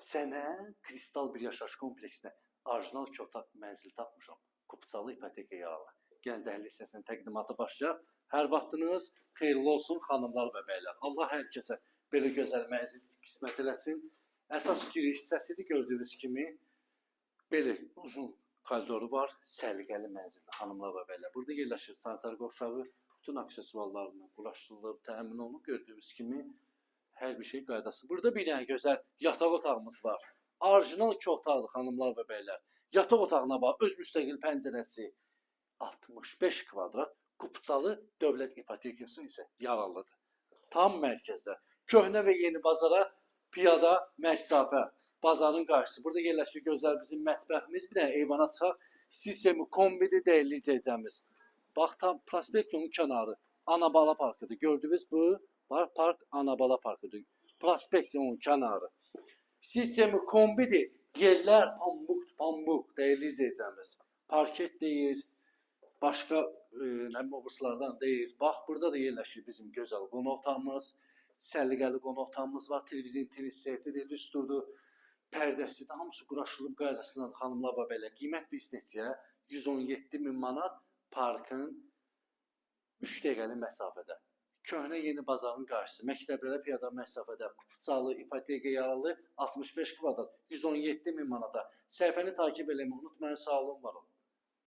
Sənə Kristal bir yaşayış kompleksinə orijinal otaq mənzil tapmışam. Kupçalı ipotekaya ala. Gəl dəhliz hissəsinin təqdimatı başlayaq. Hər vaxtınız xeyirli olsun xanımlar və bəylər. Allah hər kəsə belə gözəl mənzil qismət eləsin. Əsas giriş hissəsidir gördüyünüz kimi. Belə uzun koridoru var. Səliqəli mənzildir xanımlar və bəylər. Burada yerləşir sanitar qovşağı. Bütün aksesuarlarla ulaşdırılıb, təmin olunub gördüyünüz kimi. Hər bir şey qaydası. Burada bir dənə gözəl yataq otağımız var. Orijinal 2 otaqlı xanımlar və bəylər. Yataq otağına bax, öz müstəqil pəncərəsi 65 kvadrat. Kupçalı dövlət ipotekası isə yararlıdır. Tam mərkəzdə. Köhnə və yeni bazara piyada məsafə. Bazarın qarşısı. Burada yerləşir gözəl bizim mətbəximiz. Bir dənə eyvana çıxaq. Sistemi kombidir dəyərli izləyicimiz. Bax, tam prospektinin kənarı. Anabala parkıdır. Gördünüz bu? Park Anabala parkıdır. Prospektinin kənarı. Sistemi kombidir. Yerlər pambuk dəyərli izləyicimiz. Parket deyir. Başqa obuslardan deyir. Bax, burada da yerləşir bizim gözəl qonaq otağımız. Səliqəli qonaq otağımız var. Televizyon tenis setidir, üstüdür. Pərdəsi də hamısı quraşdırılıb qaydasından xanımlar və belə. Qiymət biznesçiyə 117.000 manat parkın 3 dəqiqəlik məsafədə. Köhnə yeni bazarın qarşısı, məktəblərə piyada məsafədə, Kupçalı, ipotekaya yaralı 65 kvadrat, 117.000 manata. Səhifəni takib eləməyi unutmayın, sağ olun, var olun.